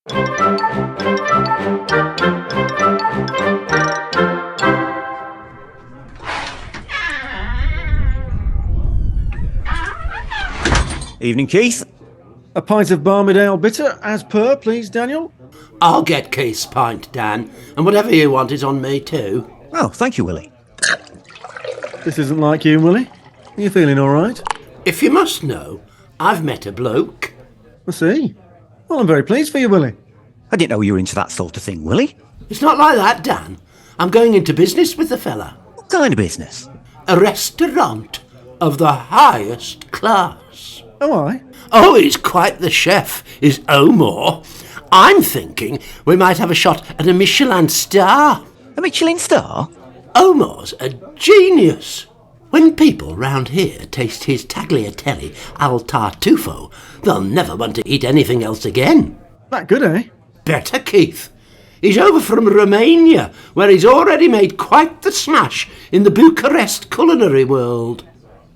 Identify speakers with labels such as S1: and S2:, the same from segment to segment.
S1: Evening, Keith.
S2: A pint of Barmy ale bitter, as per, please, Daniel.
S3: I'll get Keith's pint, Dan, and whatever you want is on me too.
S1: Oh, thank you, Willy.
S2: This isn't like you, Willy. Are you feeling all right?
S3: If you must know, I've met a bloke.
S2: I see. Well, I'm very pleased for you, Willy.
S1: I didn't know you were into that sort of thing, Willy.
S3: It's not like that, Dan. I'm going into business with the fella.
S1: What kind of business?
S3: A restaurant of the highest class.
S2: Oh, aye?
S3: Oh, he's quite the chef, is Omor. I'm thinking we might have a shot at a Michelin star.
S1: A Michelin star?
S3: Omor's a genius. When people round here taste his tagliatelle al tartufo, they'll never want to eat anything else again.
S2: That good, eh?
S3: Better, Keith. He's over from Romania, where he's already made quite the smash in the Bucharest culinary world.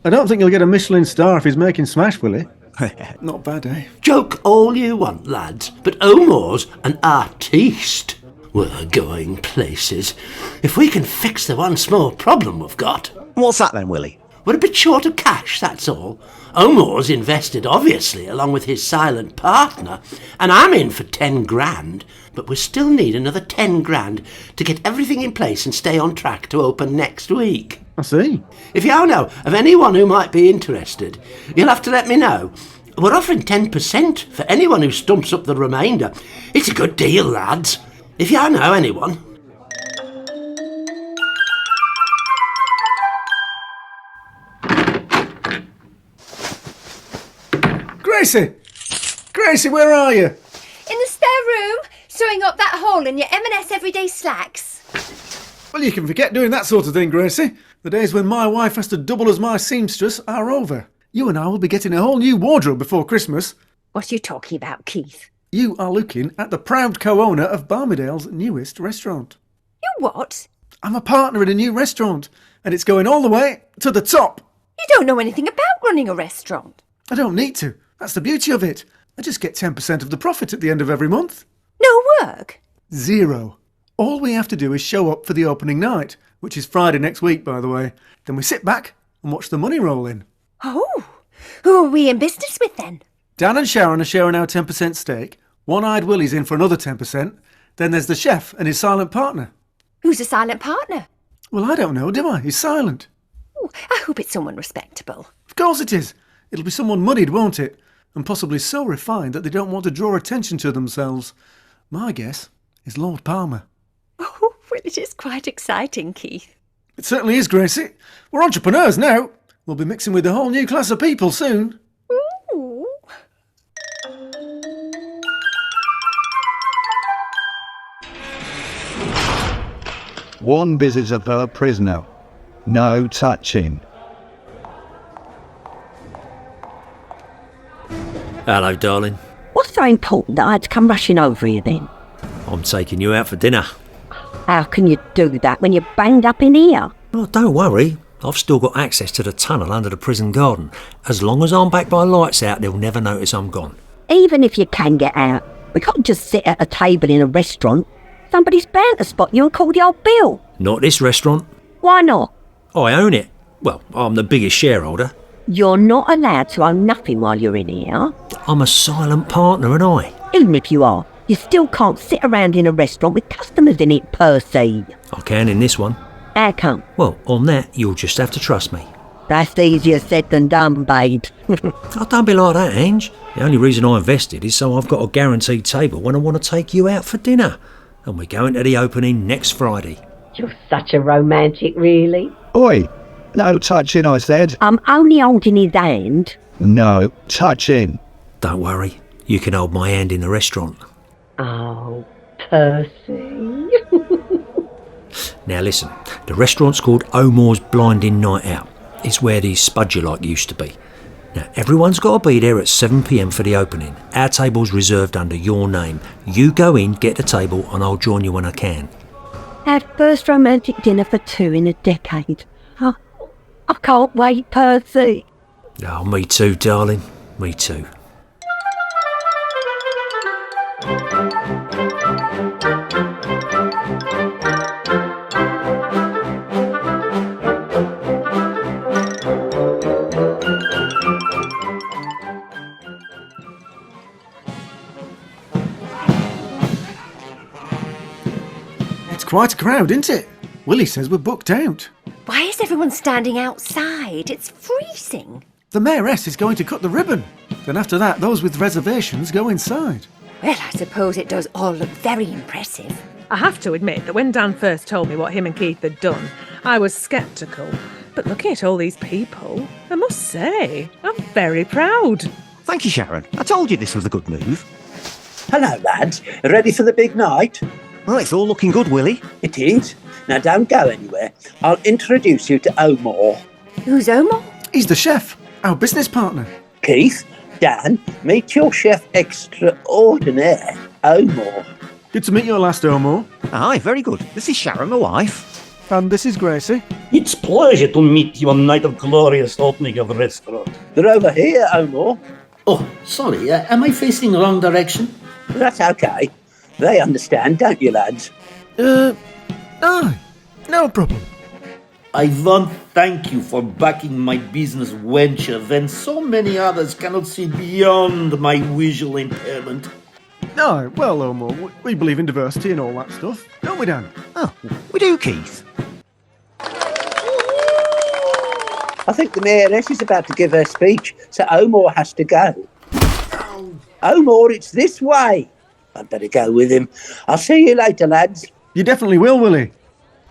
S2: I don't think he'll get a Michelin star if he's making smash, Willy. Not bad, eh?
S3: Joke all you want, lads, but Omor's an artiste. We're going places. If we can fix the one small problem we've got.
S1: What's that then, Willy?
S3: We're a bit short of cash, that's all. Omor's invested, obviously, along with his silent partner, and I'm in for 10 grand, but we still need another 10 grand to get everything in place and stay on track to open next week.
S2: I see.
S3: If you know of anyone who might be interested, you'll have to let me know. We're offering 10% for anyone who stumps up the remainder. It's a good deal, lads. If you know anyone.
S2: Gracie! Gracie, where are you?
S4: In the spare room, sewing up that hole in your M&S everyday slacks.
S2: Well, you can forget doing that sort of thing, Gracie. The days when my wife has to double as my seamstress are over. You and I will be getting a whole new wardrobe before Christmas.
S4: What are you talking about, Keith?
S2: You are looking at the proud co-owner of Barmydale's newest restaurant.
S4: You what?
S2: I'm a partner in a new restaurant, and it's going all the way to the top.
S4: You don't know anything about running a restaurant.
S2: I don't need to. That's the beauty of it. I just get 10% of the profit at the end of every month.
S4: No work?
S2: 0. All we have to do is show up for the opening night, which is Friday next week, by the way. Then we sit back and watch the money roll in.
S4: Oh, who are we in business with then?
S2: Dan and Sharon are sharing our 10% stake. One-eyed Willy's in for another 10%. Then there's the chef and his silent partner.
S4: Who's a silent partner?
S2: Well, I don't know, do I? He's silent.
S4: Oh, I hope it's someone respectable.
S2: Of course it is. It'll be someone muddied, won't it? And possibly so refined that they don't want to draw attention to themselves. My guess is Lord Palmer.
S4: Oh, well, it is quite exciting, Keith.
S2: It certainly is, Gracie. We're entrepreneurs now. We'll be mixing with a whole new class of people soon.
S4: Ooh.
S5: One visitor per prisoner. No touching.
S6: Hello, darling.
S7: What's so important that I had to come rushing over here then?
S6: I'm taking you out for dinner.
S7: How can you do that when you're banged up in here?
S6: Oh, don't worry. I've still got access to the tunnel under the prison garden. As long as I'm back by lights out, they'll never notice I'm gone.
S7: Even if you can get out, we can't just sit at a table in a restaurant. Somebody's bound to spot you and call the old bill.
S6: Not this restaurant.
S7: Why not?
S6: I own it. Well, I'm the biggest shareholder.
S7: You're not allowed to own nothing while you're in here.
S6: I'm a silent partner, and I.
S7: Even if you are, you still can't sit around in a restaurant with customers in it, Percy.
S6: I can in this one.
S7: How come?
S6: Well, on that, you'll just have to trust me.
S7: That's easier said than done, babe.
S6: Oh, don't be like that, Ange. The only reason I invested is so I've got a guaranteed table when I want to take you out for dinner. And we're going to the opening next Friday.
S7: You're such a romantic, really.
S5: Oi, no touching, I said.
S7: I'm only holding his hand.
S5: No touching.
S6: Don't worry, you can hold my hand in the restaurant.
S7: Oh, Percy.
S6: Now listen, the restaurant's called Omor's Blinding Night Out. It's where the Spudulike used to be. Now, everyone's got to be there at 7 p.m. for the opening. Our table's reserved under your name. You go in, get the table, and I'll join you when I can.
S7: Our first romantic dinner for 2 in a decade. Oh, I can't wait, Percy.
S6: Oh, me too, darling. Me too.
S2: It's quite a crowd, isn't it? Willy says we're booked out.
S4: Why is everyone standing outside? It's freezing.
S2: The Mayoress is going to cut the ribbon. Then after that, those with reservations go inside.
S4: Well, I suppose it does all look very impressive.
S8: I have to admit that when Dan first told me what him and Keith had done, I was sceptical. But looking at all these people, I must say, I'm very proud.
S1: Thank you, Sharon. I told you this was a good move.
S9: Hello, lads. Ready for the big night?
S1: Well, it's all looking good, Willy.
S9: It is. Now, don't go anywhere. I'll introduce you to Omor.
S4: Who's Omor?
S2: He's the chef, our business partner.
S9: Keith, Dan, meet your chef extraordinaire, Omor.
S2: Good to meet you last, Omor.
S1: Aye, very good. This is Sharon, my wife.
S2: And this is Gracie.
S10: It's pleasure to meet you on night of glorious opening of restaurant.
S9: They're over here, Omor.
S3: Oh, sorry, am I facing the wrong direction?
S9: That's okay. They understand, don't you, lads?
S2: Aye, no problem.
S10: I want to thank you for backing my business venture when so many others cannot see beyond my visual impairment.
S2: No, well, Omor, we believe in diversity and all that stuff, don't we, Dan?
S1: Oh, we do, Keith.
S9: I think the Mayoress is about to give her speech, so Omor has to go. Omor, it's this way. I'd better go with him. I'll see you later, lads.
S2: You definitely will, Willy.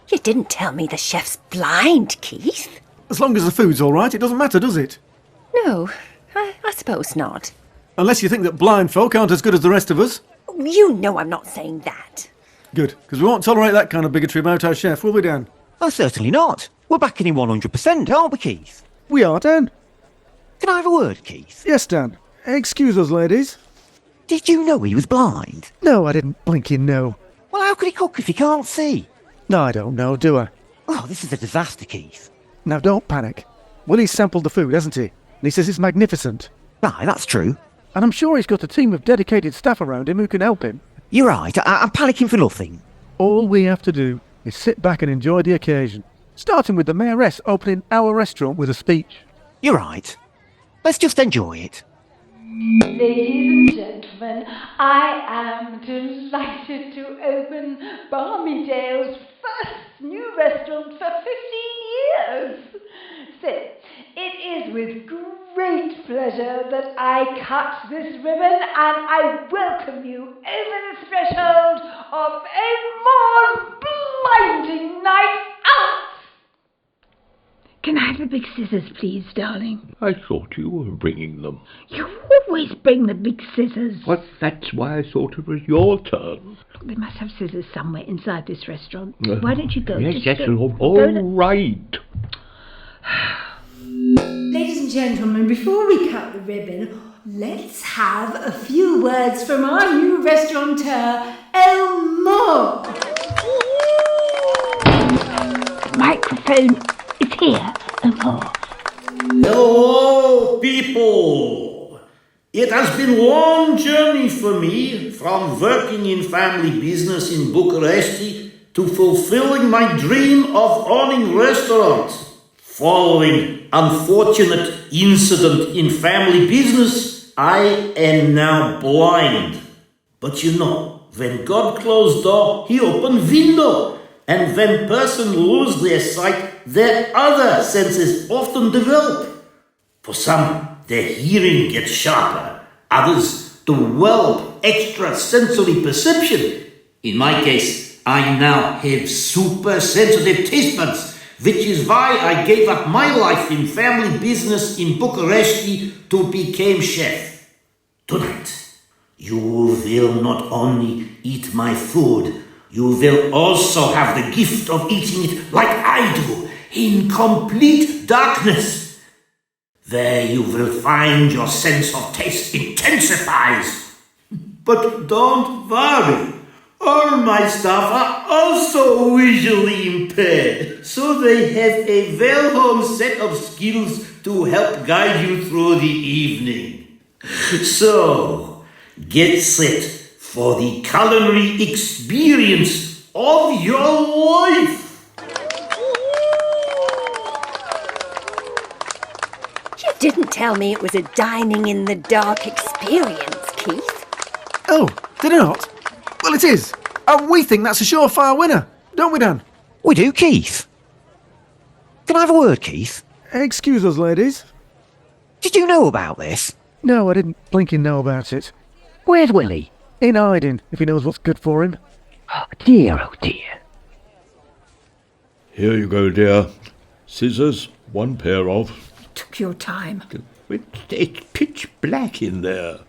S4: You didn't tell me the chef's blind, Keith.
S2: As long as the food's all right, it doesn't matter, does it?
S4: No, I suppose not.
S2: Unless you think that blind folk aren't as good as the rest of us.
S4: You know I'm not saying that.
S2: Good, because we won't tolerate that kind of bigotry about our chef, will we, Dan?
S1: Oh, certainly not. We're backing him 100%, aren't we, Keith?
S2: We are, Dan.
S1: Can I have a word, Keith?
S2: Yes, Dan. Excuse us, ladies.
S1: Did you know he was blind?
S2: No, I didn't blinking know.
S1: Well, how could he cook if he can't see?
S2: No, I don't know, do I?
S1: Oh, this is a disaster, Keith.
S2: Now, don't panic. Willy's sampled the food, hasn't he? And he says it's magnificent.
S1: Aye, that's true.
S2: And I'm sure he's got a team of dedicated staff around him who can help him.
S1: You're right. I'm panicking for nothing.
S2: All we have to do is sit back and enjoy the occasion. Starting with the Mayoress opening our restaurant with a speech.
S1: You're right. Let's just enjoy it.
S11: Ladies and gentlemen, I am delighted to open Barmydale's first new restaurant for 15 years. So, it is with great pleasure that I cut this ribbon and I welcome you over the threshold of a more blinding night out.
S12: Can I have the big scissors, please, darling?
S13: I thought you were bringing them.
S12: You always bring the big scissors.
S13: Well, that's why I thought it was your turn.
S12: They must have scissors somewhere inside this restaurant. Why don't you go?
S13: Yes,
S12: Just
S13: yes,
S12: go.
S13: all right.
S11: Ladies and gentlemen, before we cut the ribbon, let's have a few words from our new restaurateur, Omor.
S12: Microphone is here, Omor.
S10: Hello, people. It has been a long journey for me from working in family business in Bucharest to fulfilling my dream of owning restaurants. Following unfortunate incident in family business, I am now blind. But you know, when God closed door, he opened window. And when person lose their sight, their other senses often develop. For some, their hearing gets sharper. Others develop extrasensory perception. In my case, I now have super sensitive taste buds, which is why I gave up my life in family business in Bucharest to become chef. Tonight, you will not only eat my food, you will also have the gift of eating it like I do, in complete darkness. There you will find your sense of taste intensifies. But don't worry, all my staff are also visually impaired, so they have a well-honed set of skills to help guide you through the evening. So, get set for the culinary experience of your life.
S4: You didn't tell me it was a dining in the dark experience, Keith.
S2: Oh, did I not? Well, it is. And we think that's a surefire winner, don't we, Dan?
S1: We do, Keith. Can I have a word, Keith?
S2: Excuse us, ladies.
S1: Did you know about this?
S2: No, I didn't blinking know about it.
S7: Where's Willy?
S2: In hiding, if he knows what's good for him.
S7: Oh dear.
S13: Here you go, dear. Scissors, one pair of.
S12: Took your time.
S13: It's pitch black in there.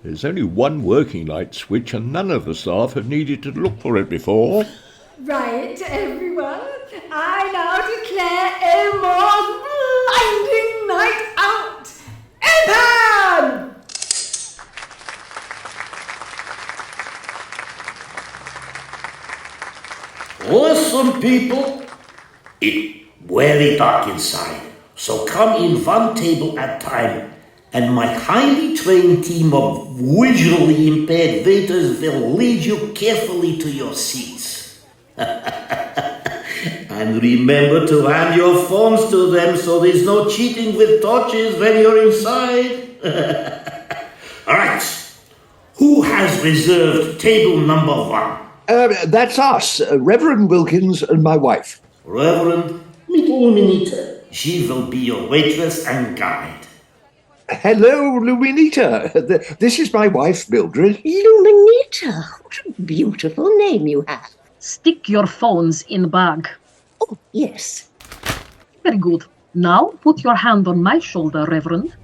S13: There's only one working light switch and none of the staff have needed to look for it before.
S11: Right, everyone. I now declare Omor's blinding night out open!
S10: Listen, people. It's very dark inside, so come in one table at a time, and my highly trained team of visually impaired waiters will lead you carefully to your seats. And remember to hand your phones to them so there's no cheating with torches when you're inside. All right. Who has reserved table number 1?
S9: That's us, Reverend Wilkins and my wife.
S10: Reverend, meet Luminita. She will be your waitress and guide.
S9: Hello, Luminita. This is my wife, Mildred.
S7: Luminita, what a beautiful name you have.
S14: Stick your phones in the bag.
S7: Oh, yes.
S14: Very good. Now put your hand on my shoulder, Reverend.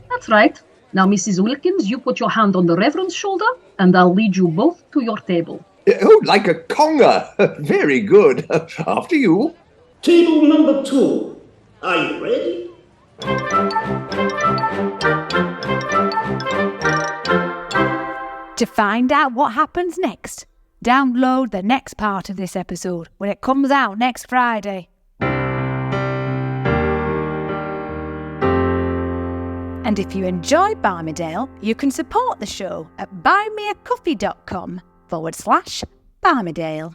S14: That's right. Now, Mrs. Wilkins, you put your hand on the Reverend's shoulder, and I'll lead you both to your table.
S9: Oh, like a conga. Very good. After you.
S10: Table number 2. Are you ready?
S15: To find out what happens next, download the next part of this episode when it comes out next Friday. And if you enjoy Barmydale, you can support the show at buymeacoffee.com/Barmydale.